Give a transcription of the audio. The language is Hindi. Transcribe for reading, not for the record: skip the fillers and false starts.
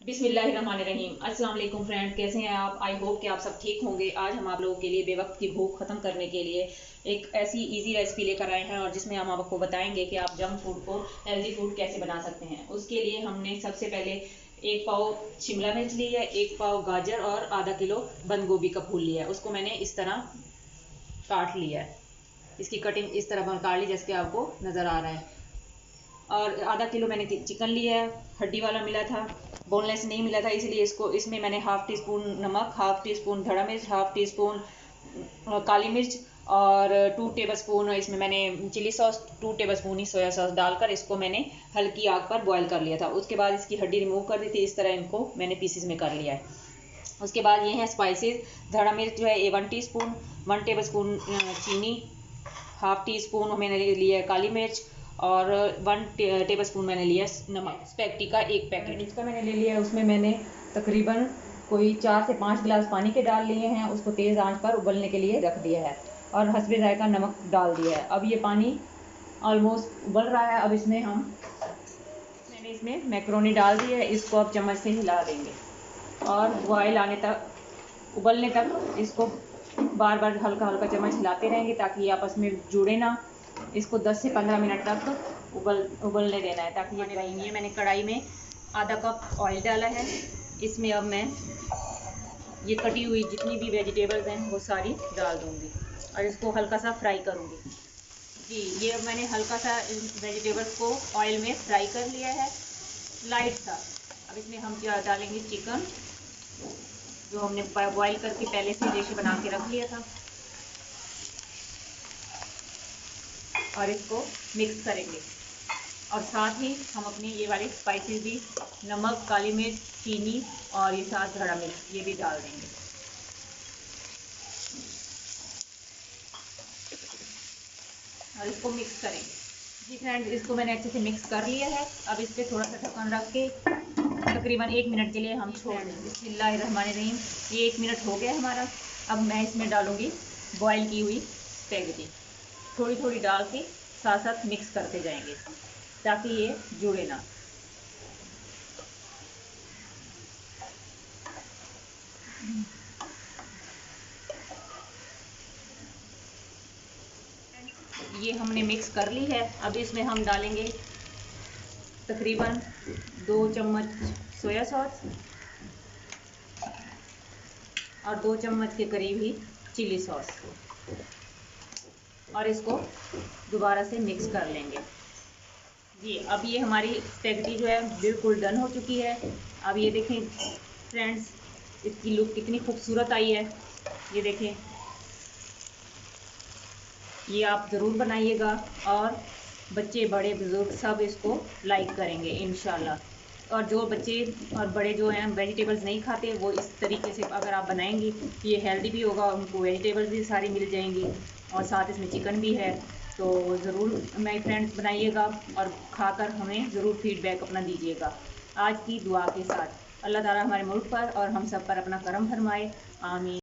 बिस्मिल्लाहिर्रहमानिर्रहीम। अस्सलाम वालेकुम फ्रेंड, कैसे हैं आप? आई होप कि आप सब ठीक होंगे। आज हम आप लोगों के लिए बेवक्त की भूख खत्म करने के लिए एक ऐसी इजी रेसिपी लेकर आए हैं और जिसमें हम आपको बताएंगे कि आप जंक फूड को हेल्दी फूड कैसे बना सकते हैं। उसके लिए हमने सबसे पहले 1 पाव शिमला मिर्च ली है, 1 पाव गाजर और आधा किलो बंद गोभी का फूल लिया है। उसको मैंने इस तरह काट लिया है। इसकी कटिंग इस तरह काट ली जैसे कि आपको नज़र आ रहा है। और आधा किलो मैंने चिकन लिया है, हड्डी वाला मिला था, बोनलेस नहीं मिला था, इसलिए इसमें मैंने हाफ टी स्पून नमक, हाफ टी स्पून धड़ा मिर्च, हाफ टी स्पून काली मिर्च और 2 टेबलस्पून इसमें मैंने चिली सॉस, 2 टेबलस्पून ही सोया सॉस डालकर इसको मैंने हल्की आग पर बॉयल कर लिया था। उसके बाद इसकी हड्डी रिमूव कर दी थी। इस तरह इनको मैंने पीसेस में कर लिया है। उसके बाद ये है स्पाइसेस। धड़ा मिर्च जो है 1 टीस्पून, 1 टेबलस्पून चीनी, हाफ टी स्पून मैंने लिया काली मिर्च और 1 टेबलस्पून मैंने लिया नमक। स्पैगेटी का 1 पैकेट इसका मैंने ले लिया है। उसमें मैंने तकरीबन कोई 4 से 5 गिलास पानी के डाल लिए हैं। उसको तेज़ आंच पर उबलने के लिए रख दिया है और हस्बे जायका नमक डाल दिया है। अब ये पानी ऑलमोस्ट उबल रहा है। अब इसमें मैंने इसमें मैक्रोनी डाल दी है। इसको अब चम्मच से हिला देंगे और बॉयल आने तक, उबलने तक इसको बार बार हल्का हल्का चम्मच हिलाते रहेंगे ताकि ये आपस में जुड़े ना। इसको 10 से 15 मिनट तक उबलने देना है ताकि ये रहेंगे। मैंने कढ़ाई में आधा कप ऑयल डाला है। इसमें अब मैं ये कटी हुई जितनी भी वेजिटेबल्स हैं वो सारी डाल दूँगी और इसको हल्का सा फ्राई करूँगी। जी, ये अब मैंने हल्का सा वेजिटेबल्स को ऑयल में फ्राई कर लिया है, लाइट सा। अब इसमें हम क्या डालेंगे, चिकन जो हमने बॉईल करके पहले से डिश बना के रख लिया था और इसको मिक्स करेंगे। और साथ ही हम अपनी ये वाले स्पाइसेस भी, नमक, काली मिर्च, चीनी और ये साथ धड़ा मिर्च, ये भी डाल देंगे और इसको मिक्स करेंगे। जी फ्रेंड्स, इसको मैंने अच्छे से मिक्स कर लिया है। अब इस पर थोड़ा सा ढक्कन रख के तकरीबन 1 मिनट के लिए हम छोड़ देंगे। बिस्मिल्लाहिर्रहमानिर्रहीम। ये 1 मिनट हो गया हमारा। अब मैं इसमें डालूंगी बॉयल की हुई स्पैगेटी। थोड़ी थोड़ी डाल के साथ साथ मिक्स करते जाएंगे ताकि ये जुड़े ना। ये हमने मिक्स कर ली है। अब इसमें हम डालेंगे तकरीबन 2 चम्मच सोया सॉस और 2 चम्मच के करीब ही चिली सॉस और इसको दोबारा से मिक्स कर लेंगे। जी, अब ये हमारी स्पैगेटी जो है बिल्कुल डन हो चुकी है। अब ये देखें फ्रेंड्स, इसकी लुक कितनी खूबसूरत आई है। ये देखें, ये आप ज़रूर बनाइएगा और बच्चे बड़े बुज़ुर्ग सब इसको लाइक करेंगे इंशाल्लाह। और जो बच्चे और बड़े जो हैं वेजिटेबल्स नहीं खाते, वो इस तरीके से अगर आप बनाएंगी ये हेल्दी भी होगा, उनको वेजिटेबल्स भी सारी मिल जाएंगी और साथ इसमें चिकन भी है। तो ज़रूर मेरे फ्रेंड्स बनाइएगा और खाकर हमें ज़रूर फीडबैक अपना दीजिएगा। आज की दुआ के साथ अल्लाह ताला हमारे मुल्क पर और हम सब पर अपना करम फरमाए। आमीन।